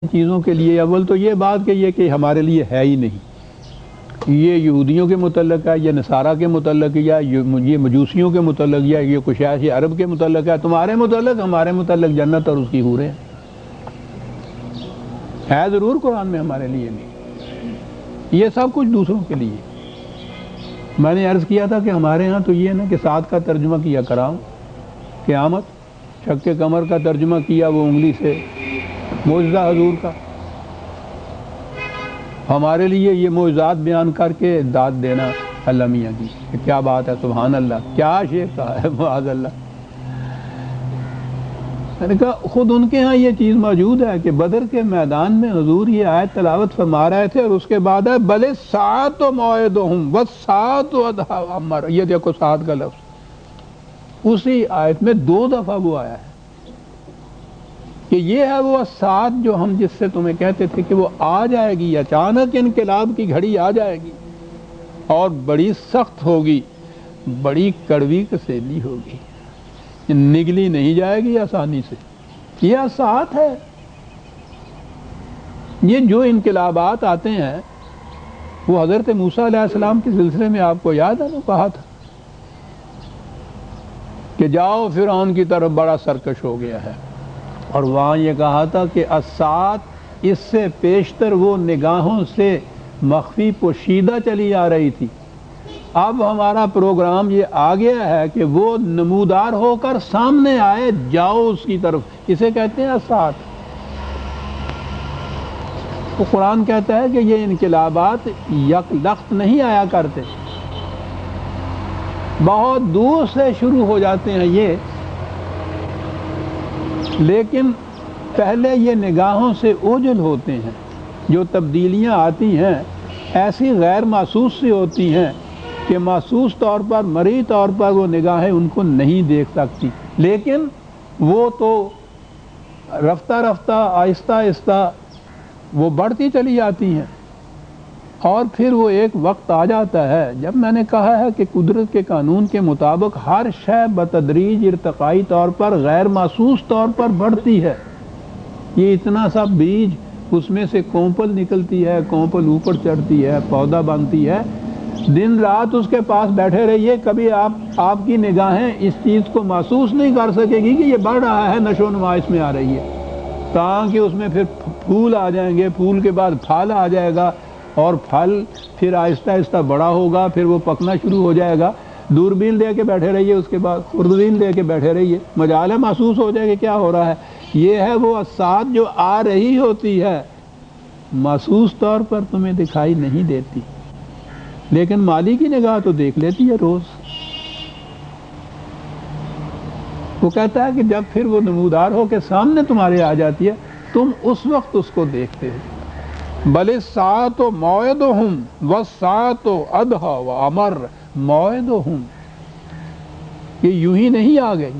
چیزوں کے لیے اول تو یہ بات کہ یہ کہ ہمارے لیے ہے ہی نہیں، یہ یہودیوں کے متعلق ہے، یہ نصارہ کے متعلق ہے، یا یہ مجوسیوں کے متعلق، یا یہ کشائش عرب کے متعلق ہے۔ تمہارے متعلق، ہمارے متعلق جنت اور اس کی حوریں ہے ضرور قرآن میں، ہمارے لیے نہیں، یہ سب کچھ دوسروں کے لیے۔ میں نے عرض کیا تھا کہ ہمارے ہاں تو یہ ہے نا کہ سات کا ترجمہ کیا کراؤں، قیامت، شق قمر کا ترجمہ کیا وہ انگلی سے، معجزہ حضور کا، ہمارے لیے یہ معجزات بیان کر کے داد دینا اللہ میاں کی کہ کیا بات ہے، سبحان اللہ، کیا شیخ کہا ہے، معاذ اللہ۔ میں نے کہا خود ان کے ہاں یہ چیز موجود ہے کہ بدر کے میدان میں حضور یہ آیت تلاوت فرما رہے تھے، اور اس کے بعد ہے بل الساعۃ موعدہم والساعۃ ادھیٰ وامر، یہ دیکھو ساعت کا لفظ اسی آیت میں 2 دفعہ وہ آیا ہے کہ یہ ہے وہ ساتھ جو ہم جس سے تمہیں کہتے تھے کہ وہ آ جائے گی، اچانک انقلاب کی گھڑی آ جائے گی اور بڑی سخت ہوگی، بڑی کڑوی کسیلی ہوگی، نگلی نہیں جائے گی آسانی سے۔ یہ ساتھ ہے، یہ جو انقلابات آتے ہیں وہ حضرت موسیٰ علیہ السلام کے سلسلے میں آپ کو یاد ہے نا، کہا تھا کہ جاؤ فرعون کی طرف، بڑا سرکش ہو گیا ہے، اور وہاں یہ کہا تھا کہ الساعت اس سے پیشتر وہ نگاہوں سے مخفی پوشیدہ چلی آ رہی تھی، اب ہمارا پروگرام یہ آ گیا ہے کہ وہ نمودار ہو کر سامنے آئے، جاؤ اس کی طرف، اسے کہتے ہیں الساعت۔ تو قرآن کہتا ہے کہ یہ انقلابات یک لخت نہیں آیا کرتے، بہت دور سے شروع ہو جاتے ہیں یہ، لیکن پہلے یہ نگاہوں سے اوجھل ہوتے ہیں، جو تبدیلیاں آتی ہیں ایسی غیر محسوس سی ہوتی ہیں کہ محسوس طور پر، مرئی طور پر وہ نگاہیں ان کو نہیں دیکھ سکتی، لیکن وہ تو رفتہ رفتہ آہستہ آہستہ وہ بڑھتی چلی جاتی ہیں، اور پھر وہ ایک وقت آ جاتا ہے جب میں نے کہا ہے کہ قدرت کے قانون کے مطابق ہر شے بتدریج ارتقائی طور پر غیر محسوس طور پر بڑھتی ہے۔ یہ اتنا سا بیج، اس میں سے کونپل نکلتی ہے، کونپل اوپر چڑھتی ہے، پودا بنتی ہے، دن رات اس کے پاس بیٹھے رہیے، کبھی آپ کی نگاہیں اس چیز کو محسوس نہیں کر سکے گی کہ یہ بڑھ رہا ہے، نشو و نما اس میں آ رہی ہے، تاکہ اس میں پھر پھول آ جائیں گے، پھول کے بعد پھل آ جائے گا، اور پھل پھر آہستہ آہستہ بڑا ہوگا، پھر وہ پکنا شروع ہو جائے گا، دوربین لے کے بیٹھے رہیے، اس کے بعد خوردبین لے کے بیٹھے رہیے، مجال محسوس ہو جائے گا کیا ہو رہا ہے۔ یہ ہے وہ ساتھ جو آ رہی ہوتی ہے، محسوس طور پر تمہیں دکھائی نہیں دیتی، لیکن مالی کی نگاہ تو دیکھ لیتی ہے روز۔ وہ کہتا ہے کہ جب پھر وہ نمودار ہو کے سامنے تمہارے آ جاتی ہے، تم اس وقت اس کو دیکھتے ہو۔ بل الساعۃ موعدہم والساعۃ ادھیٰ وامر، موعدہم یہ یوں ہی نہیں آ گئی،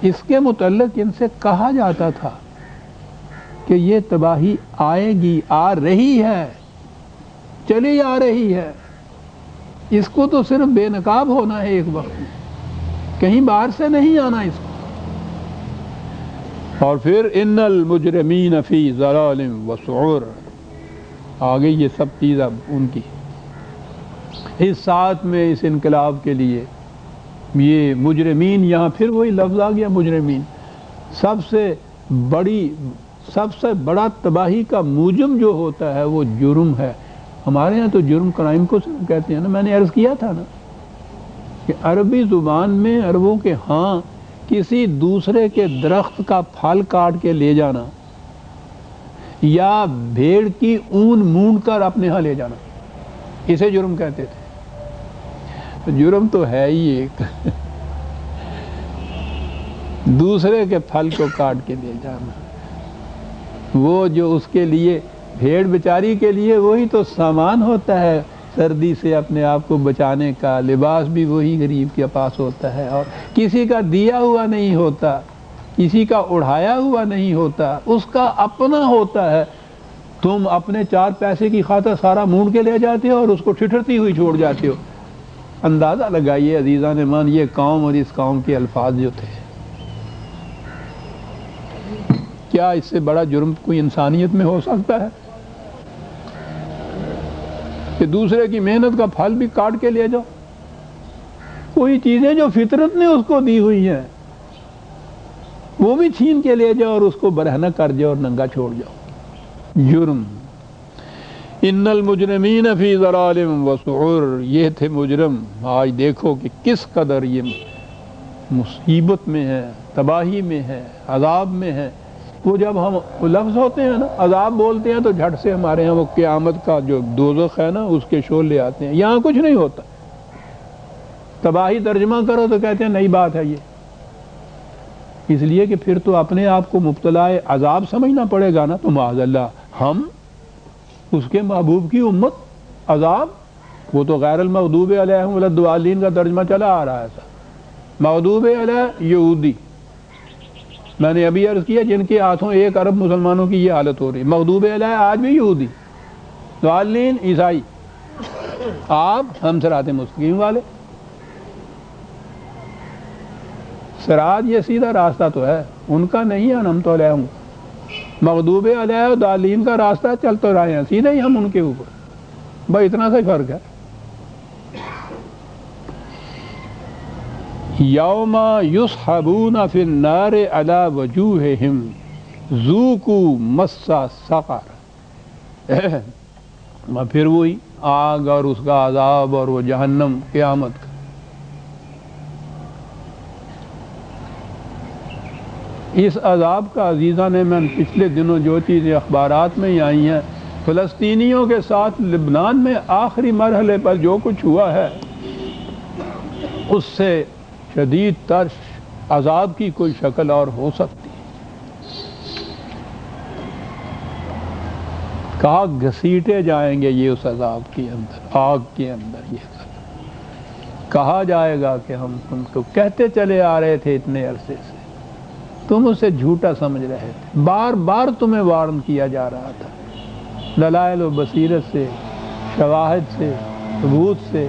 اس کے متعلق ان سے کہا جاتا تھا کہ یہ تباہی آئے گی، آ رہی ہے، چلی آ رہی ہے، اس کو تو صرف بے نقاب ہونا ہے ایک وقت میں، کہیں باہر سے نہیں آنا اس کو۔ اور پھر ان المجرمین فی ضلال وسعور، آگے یہ سب چیز اب ان کی اس ساتھ میں، اس انقلاب کے لیے یہ مجرمین، یہاں پھر وہی لفظ آ گیا مجرمین، سب سے بڑا تباہی کا موجب جو ہوتا ہے وہ جرم ہے۔ ہمارے یہاں تو جرم کرائم کو صرف کہتے ہیں نا، میں نے عرض کیا تھا نا کہ عربی زبان میں عربوں کے ہاں کسی دوسرے کے درخت کا پھل کاٹ کے لے جانا یا بھیڑ کی اون مونڈ کر اپنے ہاں لے جانا، اسے جرم کہتے تھے۔ جرم تو ہے ہی ایک دوسرے کے پھل کو کاٹ کے لے جانا، وہ جو اس کے لیے بھیڑ بیچاری کے لیے وہی تو سامان ہوتا ہے سردی سے اپنے آپ کو بچانے کا، لباس بھی وہی غریب کے پاس ہوتا ہے، اور کسی کا دیا ہوا نہیں ہوتا، کسی کا اڑھایا ہوا نہیں ہوتا، اس کا اپنا ہوتا ہے۔ تم اپنے 4 پیسے کی خاطر سارا مونڈ کے لے جاتے ہو اور اس کو ٹھٹرتی ہوئی چھوڑ جاتے ہو۔ اندازہ لگائیے عزیزان مان، یہ قوم اور اس قوم کے الفاظ جو تھے، کیا اس سے بڑا جرم کوئی انسانیت میں ہو سکتا ہے کہ دوسرے کی محنت کا پھل بھی کاٹ کے لے جاؤ؟ کوئی چیزیں جو فطرت نے اس کو دی ہوئی ہیں وہ بھی چھین کے لے جاؤ اور اس کو برہنہ کر جاؤ اور ننگا چھوڑ جاؤ، جرم۔ ان المجرمین فی ضلال وسعر، یہ تھے مجرم، آج دیکھو کہ کس قدر یہ مصیبت میں ہے، تباہی میں ہے، عذاب میں ہے۔ وہ جب ہم لفظ ہوتے ہیں نا عذاب بولتے ہیں تو جھٹ سے ہمارے ہاں وہ قیامت کا جو دوزخ ہے نا اس کے شعلے آتے ہیں، یہاں کچھ نہیں ہوتا۔ تباہی ترجمہ کرو تو کہتے ہیں نئی بات ہے یہ، اس لیے کہ پھر تو اپنے آپ کو مبتلا عذاب سمجھنا پڑے گا نا، تو معاذ اللہ ہم اس کے محبوب کی امت عذاب، وہ تو غیر المغضوب علیہم ولا الضالین کا ترجمہ چلا آ رہا ہے ایسا، مغضوب علیہ یہودی، میں نے ابھی عرض کیا جن کے ہاتھوں 1 ارب مسلمانوں کی یہ حالت ہو رہی، مغضوب علیہ آج بھی یہودی، ضالین عیسائی، آپ ہم صراط مستقیم والے۔ صراط یہ سیدھا راستہ تو ہے، ان کا نہیں ہے انعمت علیہم، مغضوب علیہ و ضالین کا راستہ چل تو رہے ہیں سیدھے ہی ہم ان کے اوپر، بس اتنا سا ہی فرق ہے۔ یوم یسحبون فی النار علی وجوہہم ذوقوا مس سقر، پھر وہی آگ اور اس کا عذاب اور وہ جہنم قیامت کا۔ اس عذاب کا عزیزان نے میں پچھلے دنوں جو چیزیں اخبارات میں ہی آئی ہیں، فلسطینیوں کے ساتھ لبنان میں آخری مرحلے پر جو کچھ ہوا ہے اس سے شدید تر عذاب کی کوئی شکل اور ہو سکتی ہے۔ کہا گھسیٹے جائیں گے یہ اس عذاب کے اندر، آگ کے اندر، یہ کہا جائے گا کہ ہم تم کو کہتے چلے آ رہے تھے اتنے عرصے سے، تم اسے جھوٹا سمجھ رہے تھے، بار بار تمہیں وارن کیا جا رہا تھا دلائل و بصیرت سے، شواہد سے، ثبوت سے،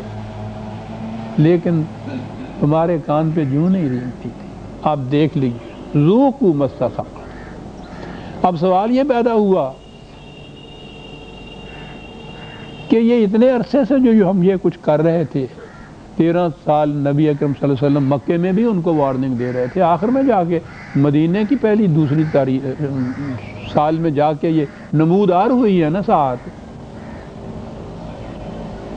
لیکن تمہارے کان پہ جوں نہیں رینگتی تھی۔ آپ دیکھ لیجیے ذوقوا مس سقر۔ اب سوال یہ پیدا ہوا کہ یہ اتنے عرصے سے جو ہم یہ کچھ کر رہے تھے، 13 سال نبی اکرم صلی اللہ علیہ وسلم مکے میں بھی ان کو وارننگ دے رہے تھے، آخر میں جا کے مدینے کی پہلی دوسری سال میں جا کے یہ نمودار ہوئی ہے نا ساتھ،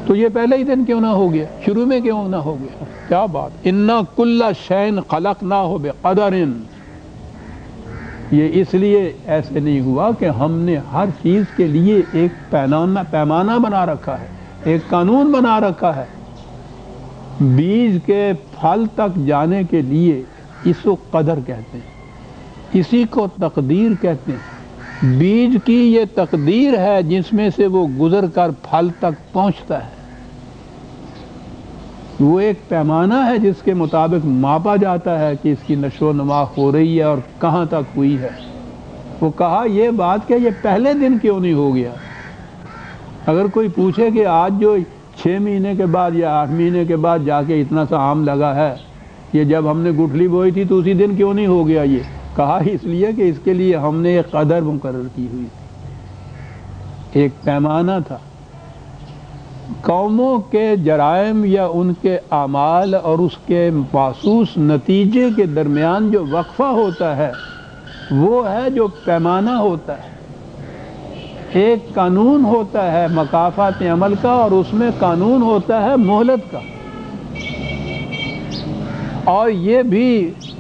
تو یہ پہلے ہی دن کیوں نہ ہو گیا، شروع میں کیوں نہ ہو گیا؟ کیا بات، انا کل شیء خلقناہ بقدر، یہ اس لیے ایسے نہیں ہوا کہ ہم نے ہر چیز کے لیے ایک پیمانہ بنا رکھا ہے، ایک قانون بنا رکھا ہے۔ بیج کے پھل تک جانے کے لیے اس کو قدر کہتے ہیں، اسی کو تقدیر کہتے ہیں۔ بیج کی یہ تقدیر ہے جس میں سے وہ گزر کر پھل تک پہنچتا ہے، وہ ایک پیمانہ ہے جس کے مطابق ماپا جاتا ہے کہ اس کی نشو و نما ہو رہی ہے اور کہاں تک ہوئی ہے۔ وہ کہا یہ بات کہ یہ پہلے دن کیوں نہیں ہو گیا؟ اگر کوئی پوچھے کہ آج جو 6 مہینے کے بعد یا 8 مہینے کے بعد جا کے اتنا سا آم لگا ہے، یہ جب ہم نے گٹھلی بوئی تھی تو اسی دن کیوں نہیں ہو گیا؟ یہ کہا اس لیے کہ اس کے لیے ہم نے ایک قدر مقرر کی ہوئی تھی، ایک پیمانہ تھا۔ قوموں کے جرائم یا ان کے اعمال اور اس کے محسوس نتیجے کے درمیان جو وقفہ ہوتا ہے وہ ہے جو پیمانہ ہوتا ہے۔ ایک قانون ہوتا ہے مکافات عمل کا، اور اس میں قانون ہوتا ہے مہلت کا، اور یہ بھی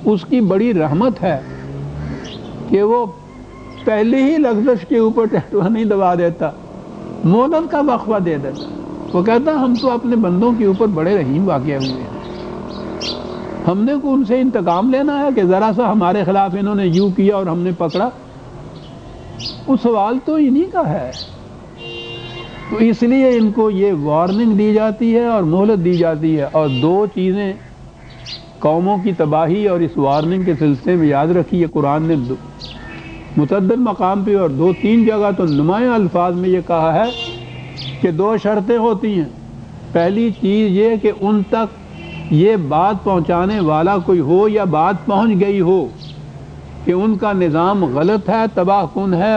اس کی بڑی رحمت ہے کہ وہ پہلی ہی لغزش کے اوپر ٹیٹوا نہیں دبا دیتا، مہلت کا وقفہ دے دیتا۔ وہ کہتا ہم تو اپنے بندوں کے اوپر بڑے رحیم واقع ہوئے ہیں، ہم نے کو ان سے انتقام لینا ہے کہ ذرا سا ہمارے خلاف انہوں نے یوں کیا اور ہم نے پکڑا؟ وہ سوال تو انہی کا ہے، تو اس لیے ان کو یہ وارننگ دی جاتی ہے اور مہلت دی جاتی ہے۔ اور 2 چیزیں قوموں کی تباہی اور اس وارننگ کے سلسلے میں یاد رکھیے، قرآن نے متعدد مقام پہ اور 2-3 جگہ تو نمایاں الفاظ میں یہ کہا ہے کہ 2 شرطیں ہوتی ہیں۔ پہلی چیز یہ کہ ان تک یہ بات پہنچانے والا کوئی ہو یا بات پہنچ گئی ہو، کہ ان کا نظام غلط ہے، تباہ کن ہے۔